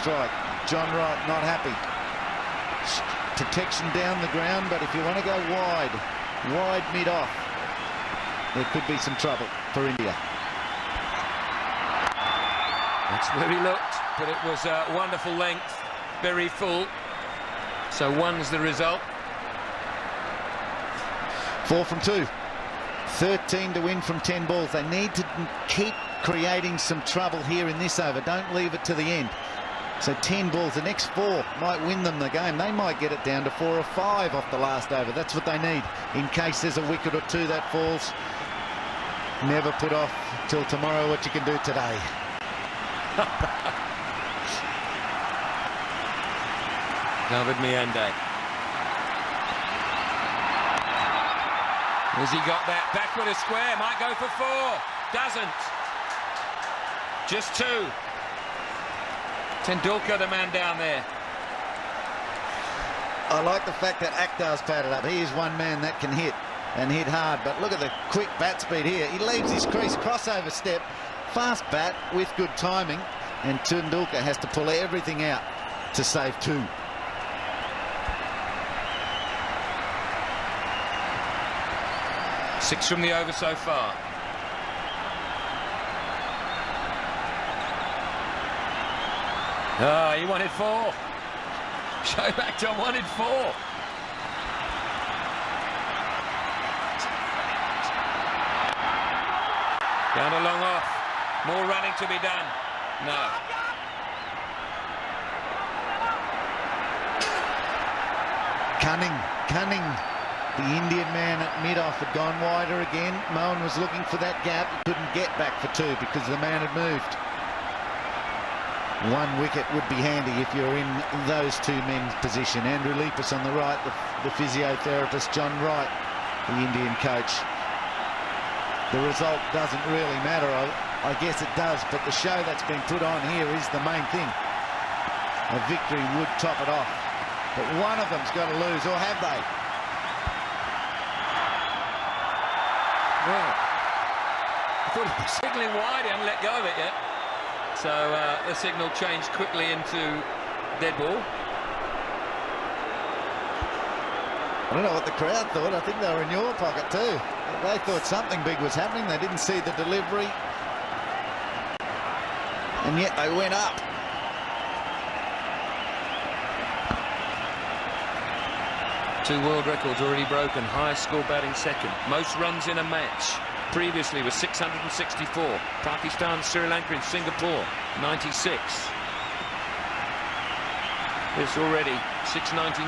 strike. John Wright not happy. Protection down the ground, but if you want to go wide mid-off, there could be some trouble for India. That's where he looked, but it was a wonderful length, very full. So 1's the result. 4 from 2. 13 to win from 10 balls. They need to keep creating some trouble here in this over. Don't leave it to the end. So 10 balls, the next 4 might win them the game. They might get it down to 4 or 5 off the last over. That's what they need in case there's a wicket or 2 that falls. Never put off till tomorrow what you can do today. David Miande. Has he got that? Backward a square, might go for 4. Doesn't. Just 2. Tendulkar, the man down there. I like the fact that Akhtar's padded up. He is one man that can hit, and hit hard. But look at the quick bat speed here. He leaves his crease, crossover step, fast bat with good timing, and Tendulkar has to pull everything out to save 2. Six from the over so far. Ah, he wanted 4. Shoaib Akhtar wanted 4. Down a long off. More running to be done. No. Cunning. The Indian man at mid-off had gone wider again. Mohan was looking for that gap. He couldn't get back for 2 because the man had moved. 1 wicket would be handy if you're in those 2 men's position. Andrew Lepus on the right, the physiotherapist, John Wright, the Indian coach. The result doesn't really matter. I guess it does, but the show that's been put on here is the main thing. A victory would top it off. But one of them's got to lose, or have they? Well, I thought he was signalling wide, he hadn't let go of it yet. So the signal changed quickly into dead ball. I don't know what the crowd thought. I think they were in your pocket too. They thought something big was happening. They didn't see the delivery. And yet they went up. Two world records already broken. Highest score batting second. Most runs in a match. Previously was 664. Pakistan, Sri Lanka and Singapore, 96. This already 699.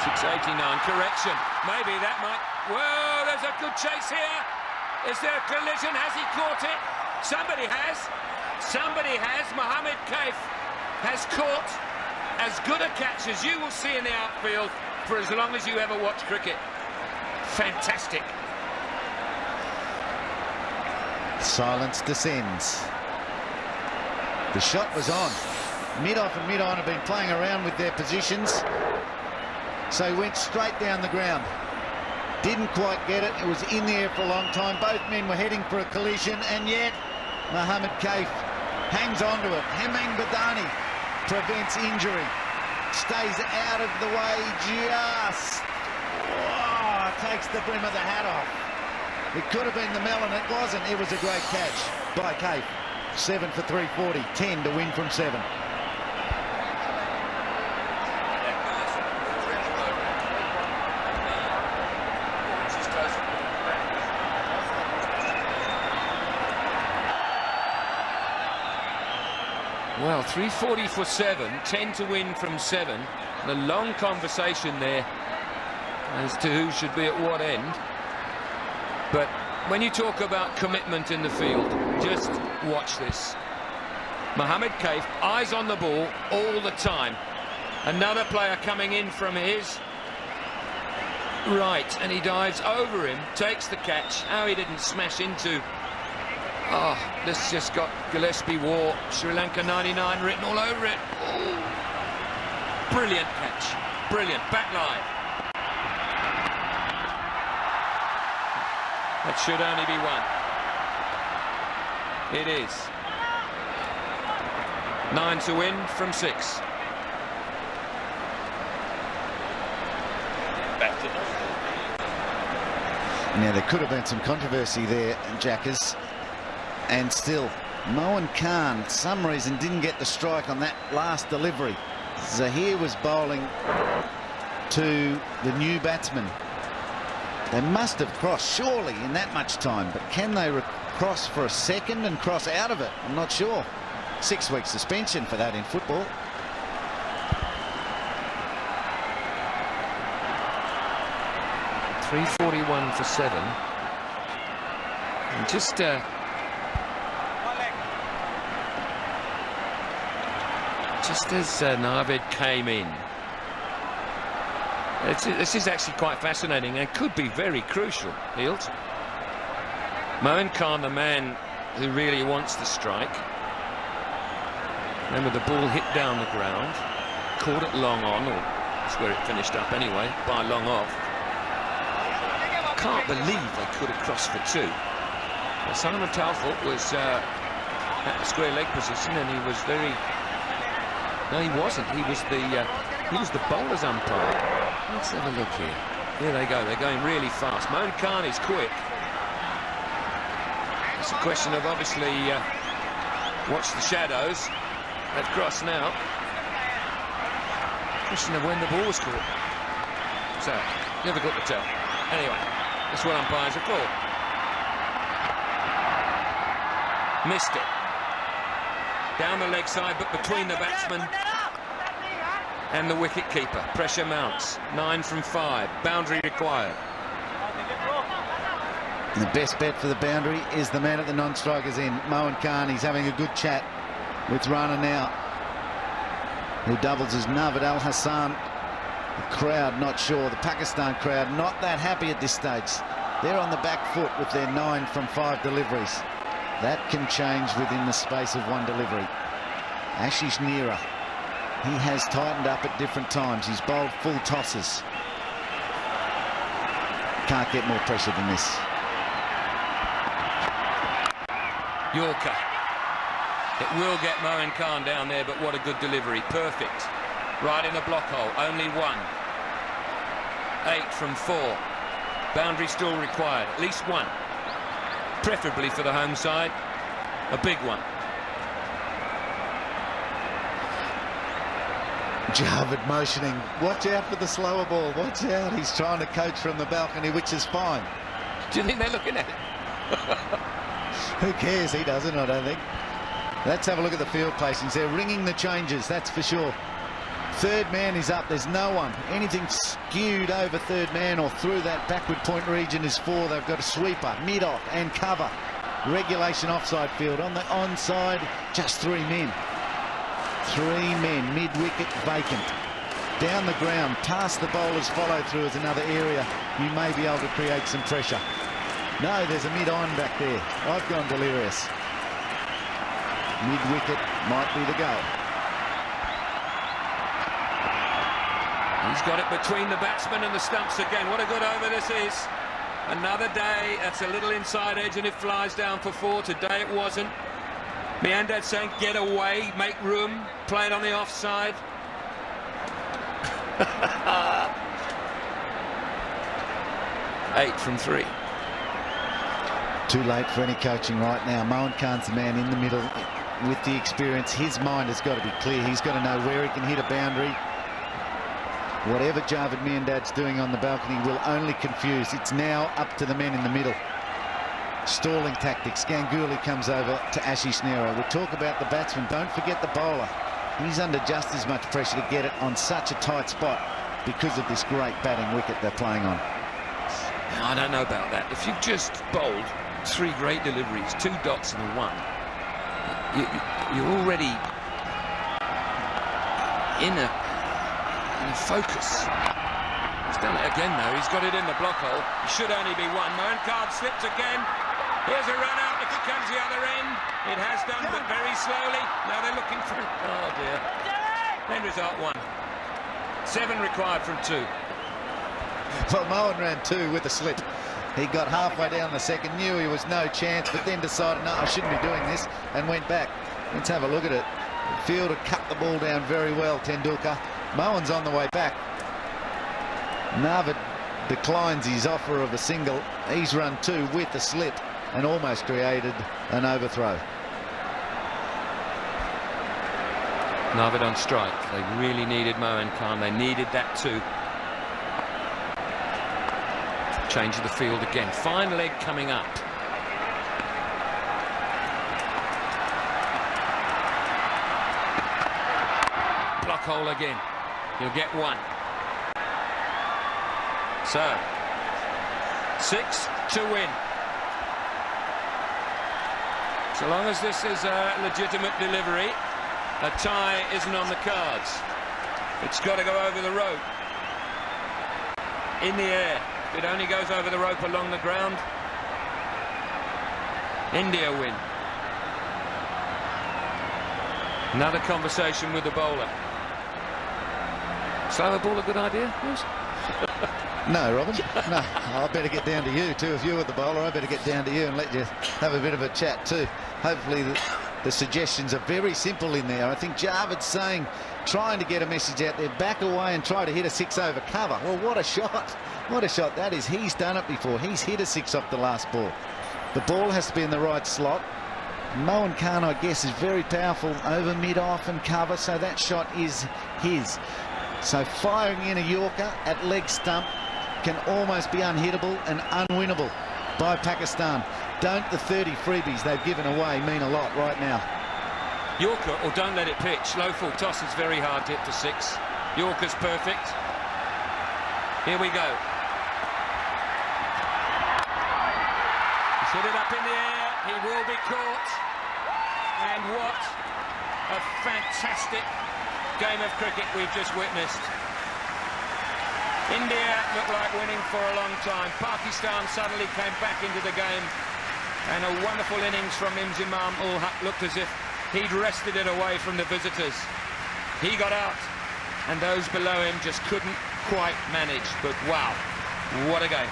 689. Correction. Maybe that might... Whoa, there's a good chase here. Is there a collision? Has he caught it? Somebody has. Somebody has. Mohammed Kaif has caught as good a catch as you will see in the outfield for as long as you ever watch cricket. Fantastic. Silence descends. The shot was on. Mid-off and mid-on have been playing around with their positions. So he went straight down the ground. Didn't quite get it. It was in the air for a long time. Both men were heading for a collision, and yet Mohammed Kaif hangs on to it. Hemang Badani prevents injury. Stays out of the way just. Oh, takes the brim of the hat off. It could have been the melon. It wasn't. It was a great catch by Kaif. 7 for 340. 10 to win from 7. Well, 340 for 7, 10 to win from 7. And a long conversation there as to who should be at what end. But when you talk about commitment in the field, just watch this. Mohammed Kaif, eyes on the ball all the time. Another player coming in from his right, and he dives over him, takes the catch. How he didn't smash into... Oh, this just got Gillespie War, Sri Lanka 99 written all over it. Ooh. Brilliant catch. Brilliant. Back line. That should only be 1. It is. 9 to win from 6. Now, there could have been some controversy there, Jackers, and still, Moen Khan, for some reason, didn't get the strike on that last delivery. Zahir was bowling to the new batsman. They must have crossed, surely, in that much time, but can they cross for a second and cross out of it? I'm not sure. 6-week suspension for that in football. .341 for 7. And just as Navid came in, this is actually quite fascinating and could be very crucial, Fields. Moen Khan, the man who really wants the strike. Remember, the ball hit down the ground, caught it long on, or that's where it finished up anyway, by long off. Can't believe they could have crossed for 2. Simon Talbot was at the square leg position, and he was very... No, he wasn't. He was the bowler's umpire. Let's have a look here. Here they go. They're going really fast. Moen Khan is quick. It's a question of obviously watch the shadows. They've crossed now. Question of when the ball was caught. So difficult to tell. Anyway, that's what umpires are called. Missed it. Down the leg side, but between the batsman and the wicket keeper. Pressure mounts. 9 from 5. Boundary required. And the best bet for the boundary is the man at the non-strikers end, Moen Khan. He's having a good chat with Rana now, who doubles as Navid Al Hassan. The crowd not sure. The Pakistan crowd not that happy at this stage. They're on the back foot with their 9 from 5 deliveries. That can change within the space of 1 delivery. Ashish Nehra, he has tightened up at different times. He's bowled full tosses. Can't get more pressure than this. Yorker. It will get Moen Khan down there, but what a good delivery. Perfect. Right in the block hole. Only 1. 8 from 4. Boundary still required. At least 1. Preferably for the home side. A big one. Javed motioning. Watch out for the slower ball. Watch out. He's trying to coach from the balcony, which is fine. Do you think they're looking at it? Who cares? He doesn't, I don't think. Let's have a look at the field placings. They're ringing the changes, that's for sure. Third man is up. There's no one. Anything skewed over third man or through that backward point region is 4. They've got a sweeper, mid-off and cover. Regulation offside field. On the onside, just 3 men. 3 men, mid-wicket vacant. Down the ground, past the bowler's follow-through is another area you may be able to create some pressure. No, there's a mid-on back there. I've gone delirious. Mid-wicket might be the goal. He's got it between the batsman and the stumps again. What a good over this is. Another day, that's a little inside edge and it flies down for 4. Today it wasn't. Meandad saying get away, make room, play it on the offside. 8 from 3. Too late for any coaching right now. Moen Khan's the man in the middle with the experience. His mind has got to be clear. He's got to know where he can hit a boundary. Whatever Javed Meandad's doing on the balcony will only confuse. It's now up to the men in the middle. Stalling tactics. Ganguly comes over to Ashish Nehra. We'll talk about the batsman. Don't forget the bowler. He's under just as much pressure to get it on such a tight spot because of this great batting wicket they're playing on. I don't know about that. If you've just bowled 3 great deliveries, 2 dots and a 1, you're already in a focus. He's done it again though. He's got it in the block hole. It should only be 1. Moen Khan slips again. Here's a run out if it comes the other end. It has done, but very slowly. Now they're looking for it. Oh dear. End result 1. 7 required from 2. Well, Moen ran 2 with a slip. He got halfway down the second, knew he was no chance, but then decided, no, I shouldn't be doing this, and went back. Let's have a look at it. Fielder cut the ball down very well, Tendulkar. Moen's on the way back. Navid declines his offer of a single. He's run 2 with a slip and almost created an overthrow. Navid on strike. They really needed Moen Khan. They needed that too. Change of the field again. Fine leg coming up. Block hole again. You'll get 1. So 6 to win. So long as this is a legitimate delivery, a tie isn't on the cards. It's got to go over the rope. In the air. If it only goes over the rope along the ground, India win. Another conversation with the bowler. Slower ball a good idea, Bruce? No, Robin. No, I better get down to you too. If you were the bowler, I better get down to you and let you have a bit of a chat too. Hopefully the suggestions are very simple in there. I think Javid's saying, trying to get a message out there, back away and try to hit a 6 over cover. Well, what a shot. What a shot that is. He's done it before. He's hit a 6 off the last ball. The ball has to be in the right slot. Moen Khan, I guess, is very powerful over mid-off and cover, so that shot is his. So firing in a Yorker at leg stump can almost be unhittable and unwinnable by Pakistan. Don't the 30 freebies they've given away mean a lot right now? Yorker, or don't let it pitch. Low full toss is very hard to hit for 6. Yorker's perfect. Here we go. He's hit it up in the air. He will be caught. And what a fantastic game of cricket we've just witnessed. India looked like winning for a long time. Pakistan suddenly came back into the game, and a wonderful innings from Imam-ul-Haq. Looked as if he'd wrested it away from the visitors. He got out, and those below him just couldn't quite manage. But wow, what a game.